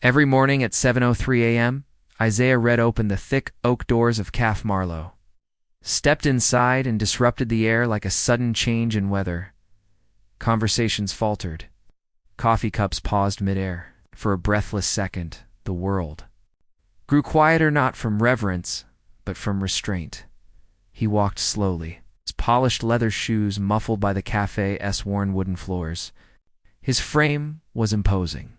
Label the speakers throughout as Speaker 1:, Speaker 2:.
Speaker 1: Every morning at 7:03 a.m., Isaiah read open the thick oak doors of Calf Marlowe, stepped inside and disrupted the air like a sudden change in weather. Conversations faltered. Coffee cups paused midair. For a breathless second, the world grew quieter, not from reverence, but from restraint. He walked slowly, his polished leather shoes muffled by the cafe's worn wooden floors. His frame was imposing,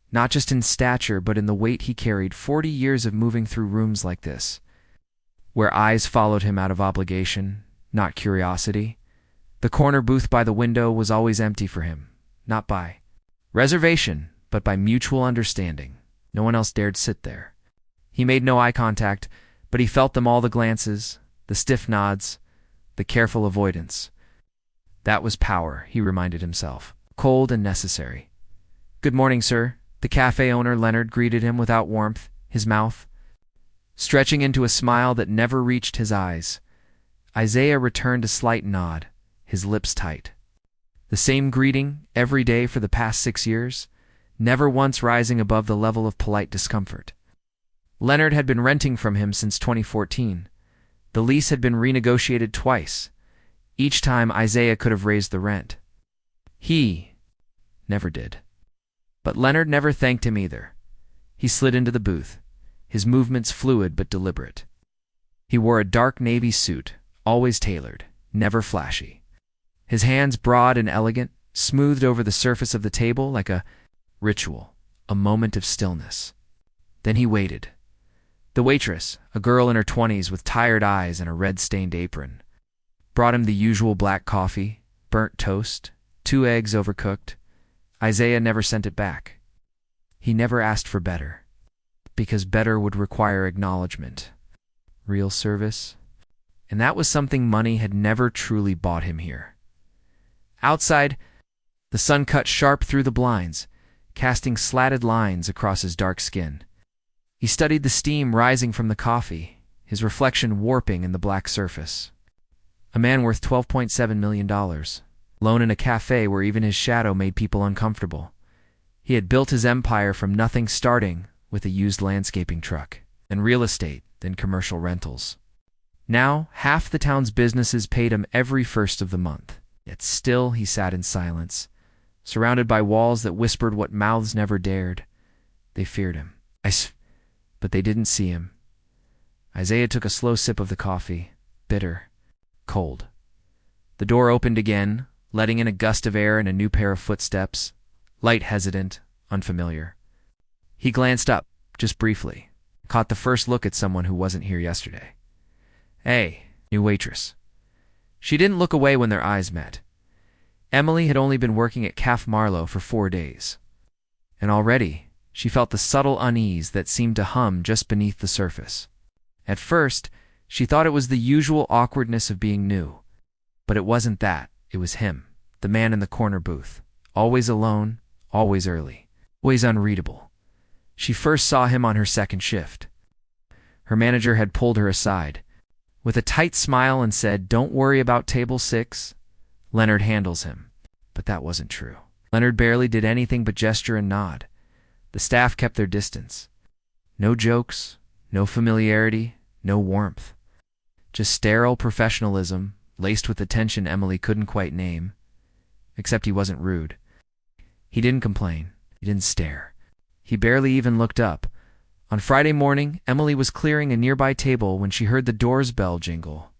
Speaker 1: not just in stature but in the weight he carried, 40 years of moving through rooms like this, where eyes followed him out of obligation, not curiosity. The corner booth by the window was always empty for him, not by reservation, but by mutual understanding. No one else dared sit there. He made no eye contact, but he felt them all, the glances, the stiff nods, the careful avoidance. That was power, he reminded himself, cold and necessary. "Good morning, sir." The cafe owner, Leonard, greeted him without warmth, his mouth stretching into a smile that never reached his eyes. Isaiah returned a slight nod, his lips tight. The same greeting every day for the past 6 years, never once rising above the level of polite discomfort. Leonard had been renting from him since 2014. The lease had been renegotiated twice. Each time Isaiah could have raised the rent. He never did. But Leonard never thanked him either. He slid into the booth, his movements fluid but deliberate. He wore a dark navy suit, always tailored, never flashy. His hands broad and elegant, smoothed over the surface of the table like a ritual, a moment of stillness. Then he waited. The waitress, a girl in her 20s with tired eyes and a red-stained apron, brought him the usual black coffee, burnt toast, 2 eggs overcooked. Isaiah never sent it back. He never asked for better, because better would require acknowledgement, real service, and that was something money had never truly bought him here. Outside, the sun cut sharp through the blinds, casting slatted lines across his dark skin. He studied the steam rising from the coffee, his reflection warping in the black surface. A man worth $12.7 million, alone in a cafe where even his shadow made people uncomfortable. He had built his empire from nothing, starting with a used landscaping truck, then real estate, then commercial rentals. Now, half the town's businesses paid him every first of the month. Yet still he sat in silence, surrounded by walls that whispered what mouths never dared. They feared him. But they didn't see him. Isaiah took a slow sip of the coffee, bitter, cold. The door opened again, letting in a gust of air and a new pair of footsteps, light, hesitant, unfamiliar. He glanced up, just briefly, caught the first look at someone who wasn't here yesterday. "Hey, new waitress." She didn't look away when their eyes met. Emily had only been working at Calf Marlowe for 4 days, and already she felt the subtle unease that seemed to hum just beneath the surface. At first, she thought it was the usual awkwardness of being new, but it wasn't that. It was him, the man in the corner booth, always alone, always early, always unreadable. She first saw him on her second shift. Her manager had pulled her aside with a tight smile and said, "Don't worry about table 6. Leonard handles him." But that wasn't true. Leonard barely did anything but gesture and nod. The staff kept their distance. No jokes, no familiarity, no warmth. Just sterile professionalism, laced with a tension Emily couldn't quite name. Except he wasn't rude. He didn't complain. He didn't stare. He barely even looked up. On Friday morning, Emily was clearing a nearby table when she heard the door's bell jingle,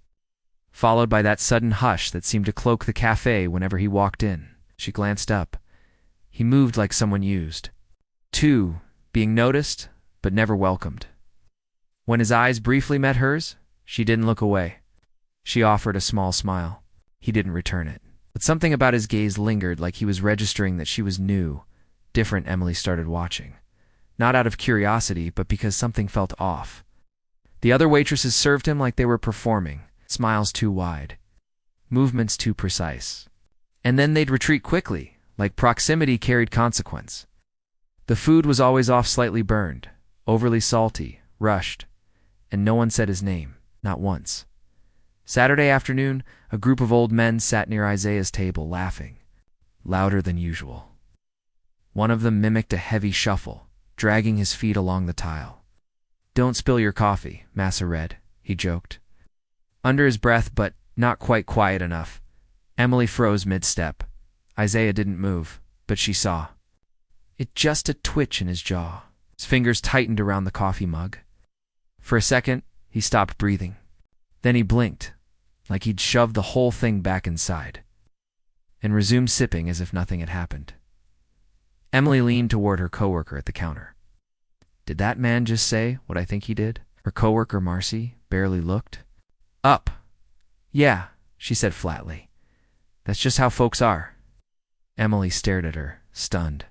Speaker 1: followed by that sudden hush that seemed to cloak the cafe whenever he walked in. She glanced up. He moved like someone used. 2, being noticed, but never welcomed. When his eyes briefly met hers, she didn't look away. She offered a small smile. He didn't return it. But something about his gaze lingered, like he was registering that she was new, different. Emily started watching. Not out of curiosity, but because something felt off. The other waitresses served him like they were performing, smiles too wide, movements too precise. And then they'd retreat quickly, like proximity carried consequence. The food was always off, slightly burned, overly salty, rushed, and no one said his name, not once. Saturday afternoon, a group of old men sat near Isaiah's table, laughing, louder than usual. One of them mimicked a heavy shuffle, dragging his feet along the tile. "Don't spill your coffee, Massa Red," he joked. Under his breath, but not quite quiet enough, Emily froze mid-step. Isaiah didn't move, but she saw. It just a twitch in his jaw. His fingers tightened around the coffee mug. For a second, he stopped breathing. Then he blinked, like he'd shoved the whole thing back inside, and resumed sipping as if nothing had happened. Emily leaned toward her coworker at the counter. "Did that man just say what I think he did?" Her coworker, Marcy, barely looked. "Up. Yeah," she said flatly. "That's just how folks are." Emily stared at her, stunned.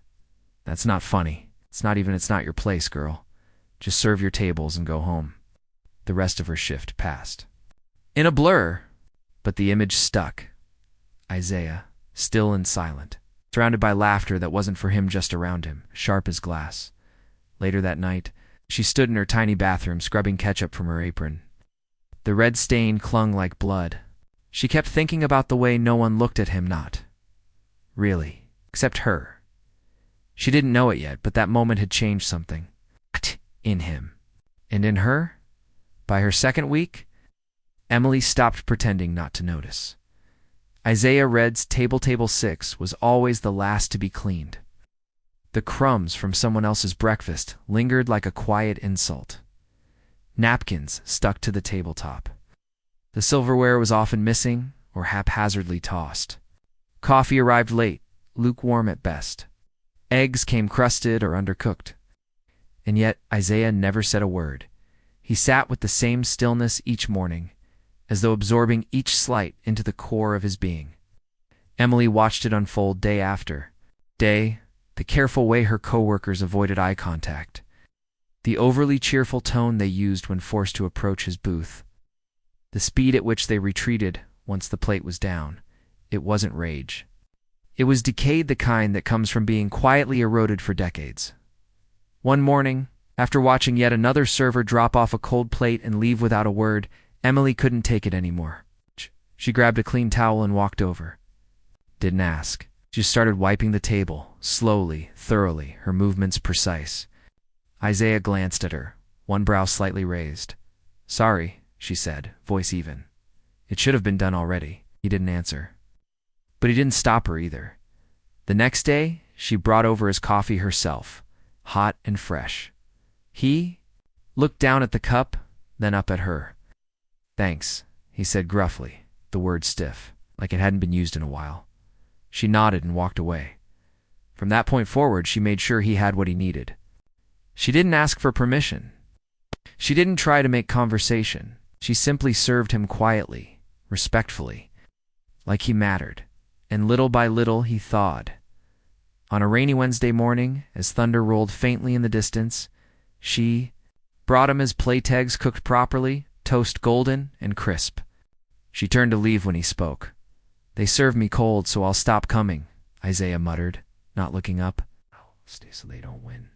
Speaker 1: "That's not funny. It's not your place, girl. Just serve your tables and go home." The rest of her shift passed in a blur, but the image stuck. Isaiah, still and silent, surrounded by laughter that wasn't for him, just around him, sharp as glass. Later that night, she stood in her tiny bathroom, scrubbing ketchup from her apron. The red stain clung like blood. She kept thinking about the way no one looked at him, not really, except her. She didn't know it yet, but that moment had changed something in him. And in her? By her second week, Emily stopped pretending not to notice. Isaiah Red's table 6 was always the last to be cleaned. The crumbs from someone else's breakfast lingered like a quiet insult. Napkins stuck to the tabletop. The silverware was often missing or haphazardly tossed. Coffee arrived late, lukewarm at best. Eggs came crusted or undercooked. And yet Isaiah never said a word. He sat with the same stillness each morning, as though absorbing each slight into the core of his being. Emily watched it unfold day after day, the careful way her coworkers avoided eye contact, the overly cheerful tone they used when forced to approach his booth, the speed at which they retreated once the plate was down. It wasn't rage. It was decayed, the kind that comes from being quietly eroded for decades. One morning, after watching yet another server drop off a cold plate and leave without a word, Emily couldn't take it anymore. She grabbed a clean towel and walked over. Didn't ask. She started wiping the table, slowly, thoroughly, her movements precise. Isaiah glanced at her, one brow slightly raised. "Sorry," she said, voice even. "It should have been done already." He didn't answer. But he didn't stop her either. The next day, she brought over his coffee herself, hot and fresh. He looked down at the cup, then up at her. "Thanks," he said gruffly, the word stiff, like it hadn't been used in a while. She nodded and walked away. From that point forward, she made sure he had what he needed. She didn't ask for permission. She didn't try to make conversation. She simply served him quietly, respectfully, like he mattered. And little by little he thawed. On a rainy Wednesday morning, as thunder rolled faintly in the distance, she brought him his plate eggs cooked properly, toast golden and crisp. She turned to leave when he spoke. "They served me cold, so I'll stop coming," Isaiah muttered, not looking up. "I'll stay so they don't win."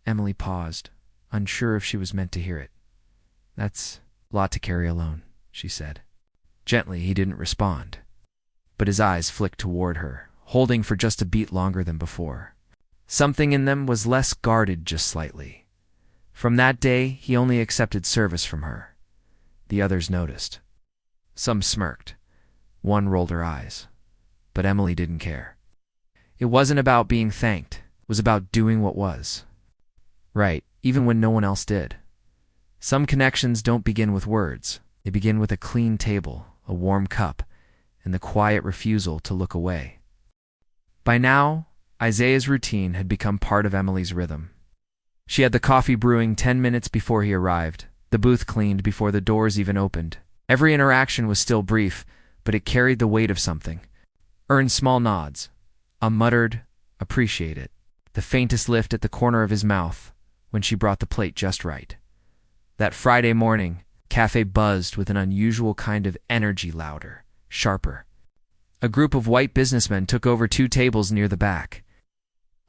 Speaker 1: Emily paused, unsure if she was meant to hear it. "That's a lot to carry alone," she said. Gently, he didn't respond, but his eyes flicked toward her, holding for just a beat longer than before. Something in them was less guarded, just slightly. From that day, he only accepted service from her. The others noticed. Some smirked. One rolled her eyes. But Emily didn't care. It wasn't about being thanked. It was about doing what was right, even when no one else did. Some connections don't begin with words. They begin with a clean table, a warm cup, and the quiet refusal to look away. By now, Isaiah's routine had become part of Emily's rhythm. She had the coffee brewing 10 minutes before he arrived, the booth cleaned before the doors even opened. Every interaction was still brief, but it carried the weight of something. Earned small nods, a muttered, "Appreciate it," the faintest lift at the corner of his mouth when she brought the plate just right. That Friday morning, cafe buzzed with an unusual kind of energy, louder, sharper. A group of white businessmen took over 2 tables near the back.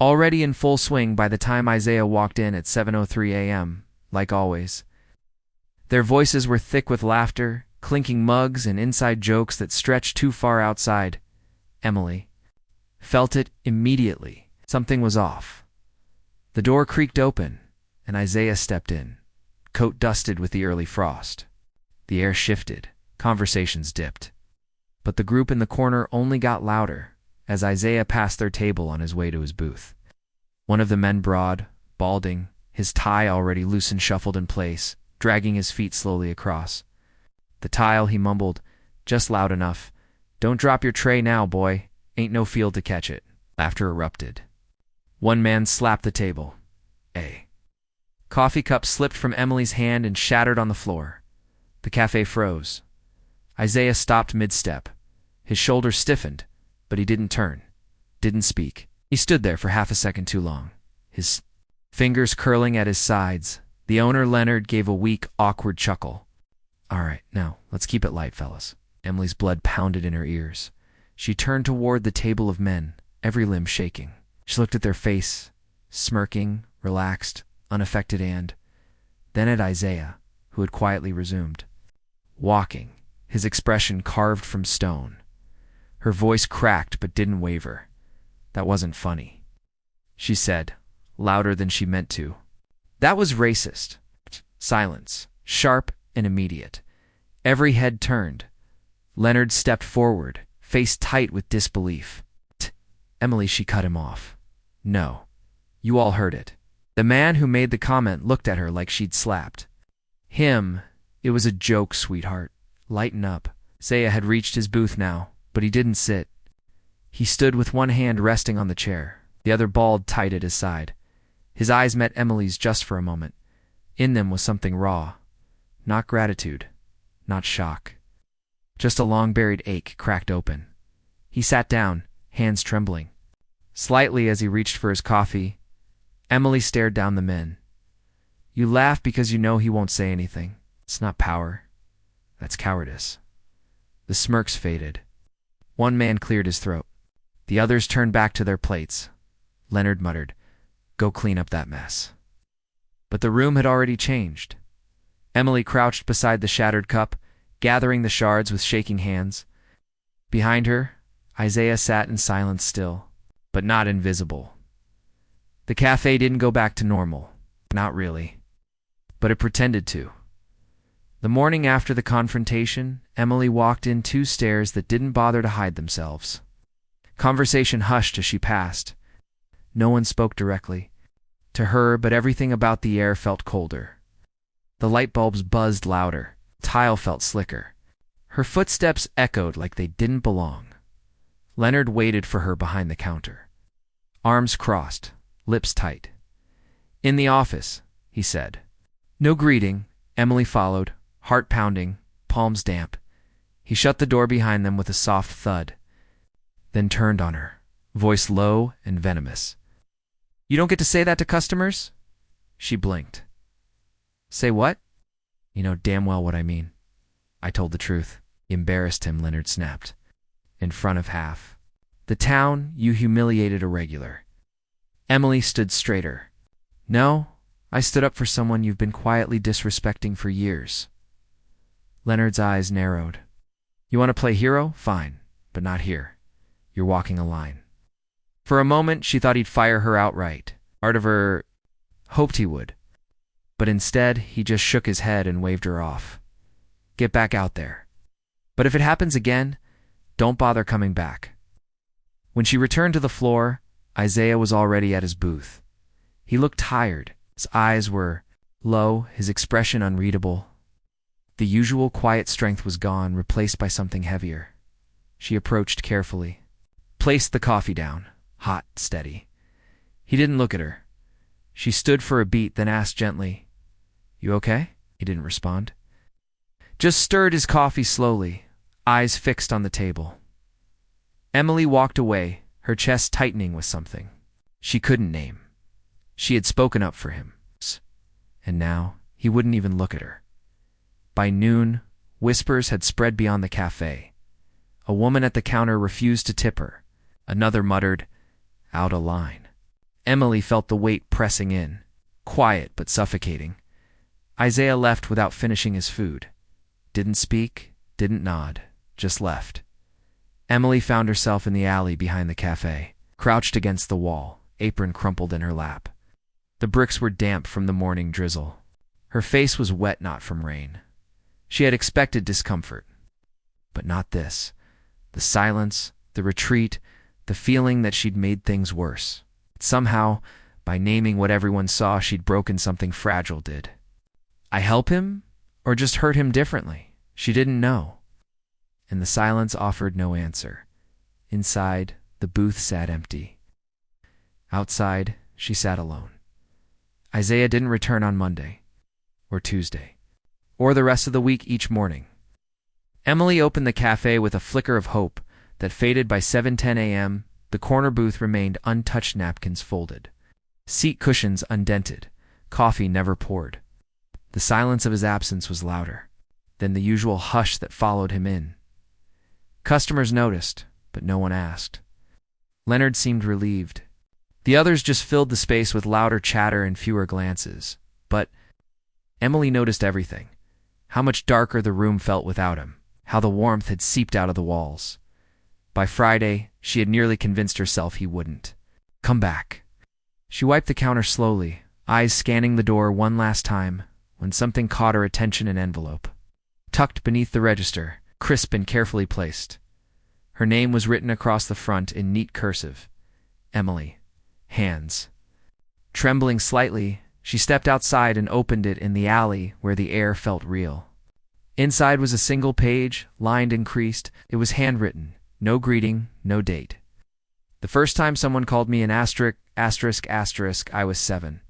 Speaker 1: Already in full swing by the time Isaiah walked in at 7:03 a.m., like always. Their voices were thick with laughter, clinking mugs and inside jokes that stretched too far outside. Emily felt it immediately. Something was off. The door creaked open, and Isaiah stepped in, coat dusted with the early frost. The air shifted, conversations dipped. But the group in the corner only got louder as Isaiah passed their table on his way to his booth. One of the men, broad, balding, his tie already loose and shuffled in place, dragging his feet slowly across. The tile, he mumbled, just loud enough. "Don't drop your tray now, boy. Ain't no field to catch it." Laughter erupted. One man slapped the table. A coffee cup slipped from Emily's hand and shattered on the floor. The cafe froze. Isaiah stopped mid-step. His shoulders stiffened, but he didn't turn, didn't speak. He stood there for half a second too long, his fingers curling at his sides. The owner, Leonard, gave a weak, awkward chuckle. "All right, now, let's keep it light, fellas." Emily's blood pounded in her ears. She turned toward the table of men, every limb shaking. She looked at their face, smirking, relaxed, unaffected, and then at Isaiah, who had quietly resumed walking, his expression carved from stone. Her voice cracked but didn't waver. "That wasn't funny," she said, louder than she meant to. "That was racist." Silence, sharp and immediate. Every head turned. Leonard stepped forward, face tight with disbelief. "Emily," she cut him off. "No. You all heard it." The man who made the comment looked at her like she'd slapped him. "It was a joke, sweetheart. Lighten up." Isaiah had reached his booth now, but he didn't sit. He stood with one hand resting on the chair, the other balled tight at his side. His eyes met Emily's just for a moment. In them was something raw. Not gratitude, not shock. Just a long-buried ache cracked open. He sat down, hands trembling. Slightly as he reached for his coffee, Emily stared down the men. "You laugh because you know he won't say anything. It's not power. That's cowardice." The smirks faded. One man cleared his throat. The others turned back to their plates. Leonard muttered, "Go clean up that mess." But the room had already changed. Emily crouched beside the shattered cup, gathering the shards with shaking hands. Behind her, Isaiah sat in silence still, but not invisible. The cafe didn't go back to normal. Not really. But it pretended to. The morning after the confrontation, Emily walked in two stares that didn't bother to hide themselves. Conversation hushed as she passed. No one spoke directly to her, but everything about the air felt colder. The light bulbs buzzed louder. Tile felt slicker. Her footsteps echoed like they didn't belong. Leonard waited for her behind the counter. Arms crossed, lips tight. "In the office," he said. No greeting. Emily followed, heart pounding, palms damp. He shut the door behind them with a soft thud, then turned on her, voice low and venomous. "You don't get to say that to customers?" She blinked. "Say what?" "You know damn well what I mean." I told the truth. Embarrassed him, Leonard snapped. In front of half the town, you humiliated a regular. Emily stood straighter. "No, I stood up for someone you've been quietly disrespecting for years." Leonard's eyes narrowed. "You want to play hero? Fine, but not here. You're walking a line." For a moment, she thought he'd fire her outright. Part of her hoped he would. But instead, he just shook his head and waved her off. "Get back out there. But if it happens again, don't bother coming back." When she returned to the floor, Isaiah was already at his booth. He looked tired. His eyes were low, his expression unreadable. The usual quiet strength was gone, replaced by something heavier. She approached carefully, placed the coffee down, hot, steady. He didn't look at her. She stood for a beat, then asked gently, "You okay?" He didn't respond. Just stirred his coffee slowly, eyes fixed on the table. Emily walked away, her chest tightening with something she couldn't name. She had spoken up for him, and now he wouldn't even look at her. By noon, whispers had spread beyond the cafe. A woman at the counter refused to tip her. Another muttered, "Out of line." Emily felt the weight pressing in, quiet but suffocating. Isaiah left without finishing his food. Didn't speak, didn't nod, just left. Emily found herself in the alley behind the cafe, crouched against the wall, apron crumpled in her lap. The bricks were damp from the morning drizzle. Her face was wet not from rain. She had expected discomfort. But not this. The silence, the retreat, the feeling that she'd made things worse. Somehow, by naming what everyone saw, she'd broken something fragile did. I help him? Or just hurt him differently? She didn't know. And the silence offered no answer. Inside, the booth sat empty. Outside, she sat alone. Isaiah didn't return on Monday, or Tuesday, or the rest of the week each morning. Emily opened the cafe with a flicker of hope that faded by 7:10 a.m. The corner booth remained untouched, napkins folded, seat cushions undented, coffee never poured. The silence of his absence was louder than the usual hush that followed him in. Customers noticed, but no one asked. Leonard seemed relieved. The others just filled the space with louder chatter and fewer glances. But Emily noticed everything. How much darker the room felt without him. How the warmth had seeped out of the walls. By Friday, she had nearly convinced herself he wouldn't come back. She wiped the counter slowly, eyes scanning the door one last time, when something caught her attention: an envelope. Tucked beneath the register, crisp and carefully placed. Her name was written across the front in neat cursive. Emily. Hands. Trembling slightly, she stepped outside and opened it in the alley where the air felt real. Inside was a single page, lined and creased. It was handwritten. No greeting, no date. The first time someone called me an asterisk, I was 7.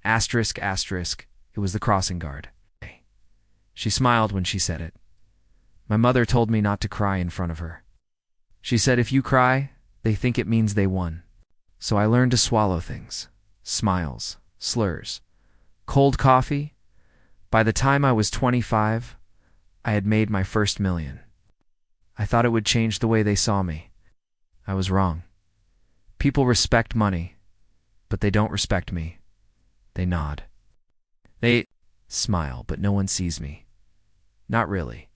Speaker 1: It was the crossing guard. She smiled when she said it. My mother told me not to cry in front of her. She said if you cry, they think it means they won. So I learned to swallow things. Smiles, slurs, cold coffee. By the time I was 25, I had made my first million. I thought it would change the way they saw me. I was wrong. People respect money, but they don't respect me. They nod. They smile, but no one sees me. Not really.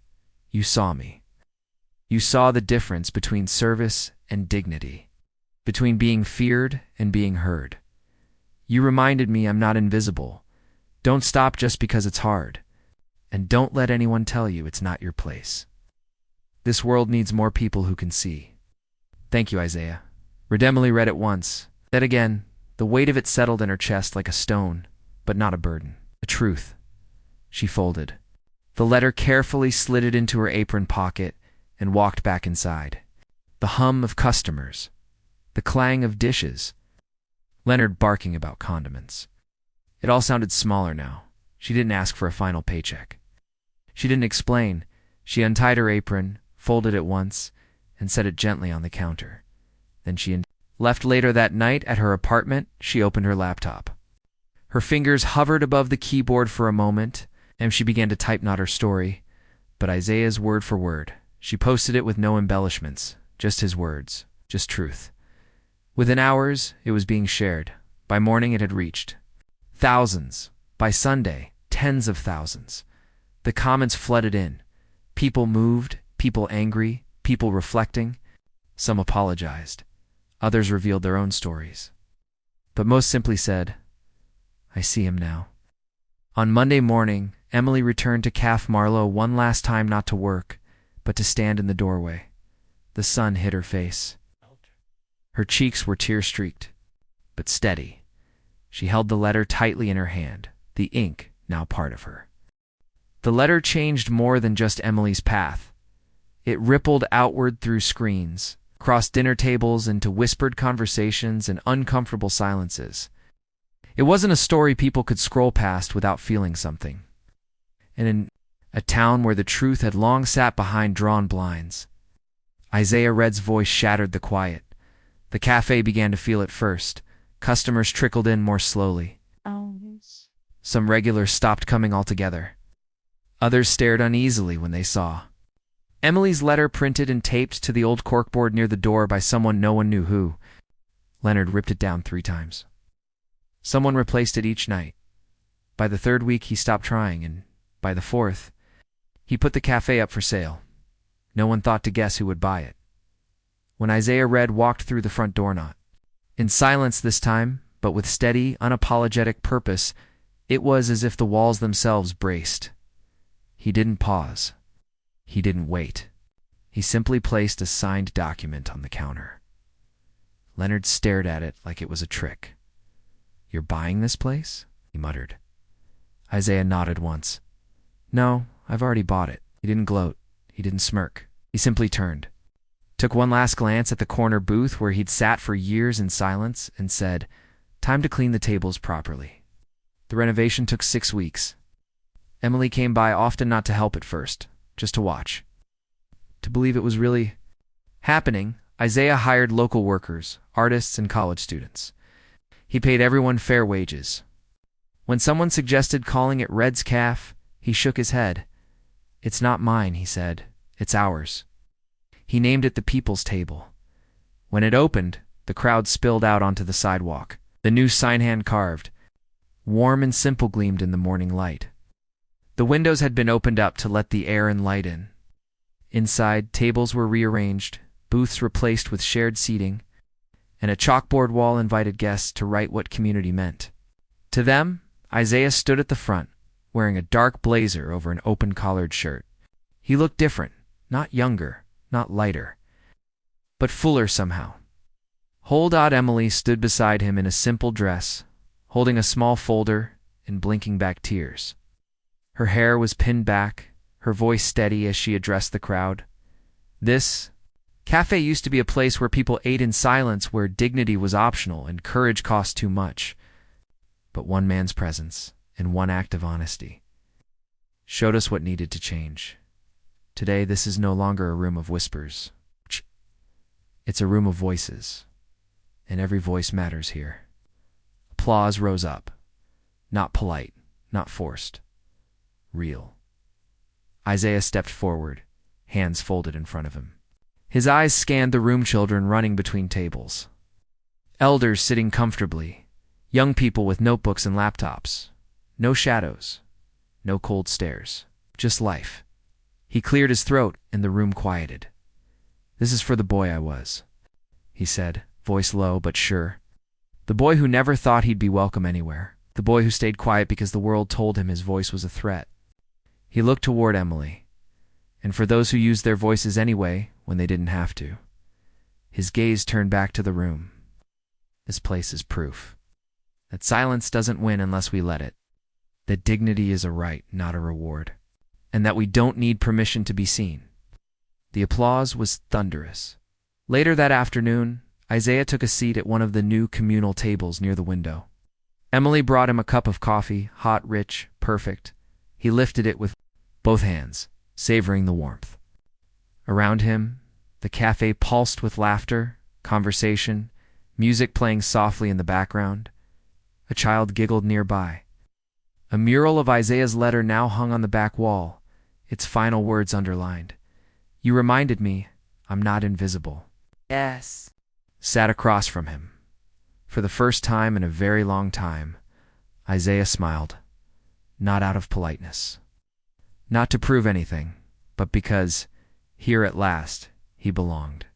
Speaker 1: You saw me. You saw the difference between service and dignity, between being feared and being heard. You reminded me I'm not invisible. Don't stop just because it's hard. And don't let anyone tell you it's not your place. This world needs more people who can see. Thank you, Isaiah. Emily read it once. Then again, the weight of it settled in her chest like a stone, but not a burden. A truth. She folded the letter, carefully slid it into her apron pocket, and walked back inside. The hum of customers. The clang of dishes. Leonard barking about condiments. It all sounded smaller now. She didn't ask for a final paycheck. She didn't explain. She untied her apron, folded it once, and set it gently on the counter. Then she left. Later that night at her apartment, she opened her laptop. Her fingers hovered above the keyboard for a moment, and she began to type not her story, but Isaiah's word for word. She posted it with no embellishments, just his words, just truth. Within hours, it was being shared. By morning, it had reached thousands. By Sunday, tens of thousands. The comments flooded in. People moved, people angry, people reflecting. Some apologized. Others revealed their own stories. But most simply said, I see him now. On Monday morning, Emily returned to Calf Marlowe one last time, not to work, but to stand in the doorway. The sun hit her face. Her cheeks were tear-streaked, but steady. She held the letter tightly in her hand, the ink now part of her. The letter changed more than just Emily's path. It rippled outward through screens, across dinner tables, into whispered conversations and uncomfortable silences. It wasn't a story people could scroll past without feeling something. And in a town where the truth had long sat behind drawn blinds, Isaiah Red's voice shattered the quiet. The cafe began to feel it first. Customers trickled in more slowly. Some regulars stopped coming altogether. Others stared uneasily when they saw Emily's letter printed and taped to the old corkboard near the door by someone no one knew who. Leonard ripped it down 3 times. Someone replaced it each night. By the 3rd week, he stopped trying, and by the 4th, he put the cafe up for sale. No one thought to guess who would buy it. When Isaiah Red walked through the front door, not in silence this time, but with steady, unapologetic purpose. It was as if the walls themselves braced. He didn't pause. He didn't wait. He simply placed a signed document on the counter. Leonard stared at it like it was a trick. "You're buying this place?" he muttered. Isaiah nodded once. "No, I've already bought it." He didn't gloat. He didn't smirk. He simply turned, took one last glance at the corner booth where he'd sat for years in silence, and said, "Time to clean the tables properly." The renovation took 6 weeks. Emily came by often, not to help at first, just to watch. To believe it was really happening, Isaiah hired local workers, artists, and college students. He paid everyone fair wages. When someone suggested calling it Red's Caf, he shook his head. "It's not mine," he said. "It's ours." He named it the People's Table. When it opened, the crowd spilled out onto the sidewalk. The new sign, hand-carved, warm and simple, gleamed in the morning light. The windows had been opened up to let the air and light in. Inside, tables were rearranged, booths replaced with shared seating, and a chalkboard wall invited guests to write what community meant. To them, Isaiah stood at the front, wearing a dark blazer over an open-collared shirt. He looked different, not younger, not lighter, but fuller somehow. Emily stood beside him in a simple dress, holding a small folder and blinking back tears. Her hair was pinned back, her voice steady as she addressed the crowd. This cafe used to be a place where people ate in silence, where dignity was optional and courage cost too much. But one man's presence and one act of honesty showed us what needed to change. Today, this is no longer a room of whispers. It's a room of voices, and every voice matters here. Applause rose up. Not polite, not forced. Real. Isaiah stepped forward, hands folded in front of him. His eyes scanned the room, children running between tables, elders sitting comfortably, young people with notebooks and laptops. No shadows, no cold stares, just life. He cleared his throat, and the room quieted. "This is for the boy I was," he said, voice low but sure. The boy who never thought he'd be welcome anywhere. The boy who stayed quiet because the world told him his voice was a threat. He looked toward Emily, and for those who used their voices anyway when they didn't have to. His gaze turned back to the room. This place is proof that silence doesn't win unless we let it, that dignity is a right, not a reward, and that we don't need permission to be seen. The applause was thunderous. Later that afternoon, Isaiah took a seat at one of the new communal tables near the window. Emily brought him a cup of coffee, hot, rich, perfect. He lifted it with both hands, savoring the warmth. Around him, the cafe pulsed with laughter, conversation, music playing softly in the background. A child giggled nearby. A mural of Isaiah's letter now hung on the back wall, its final words underlined. "You reminded me I'm not invisible."
Speaker 2: Yes.
Speaker 1: Sat across from him. For the first time in a very long time, Isaiah smiled, not out of politeness, not to prove anything, but because, here at last, he belonged.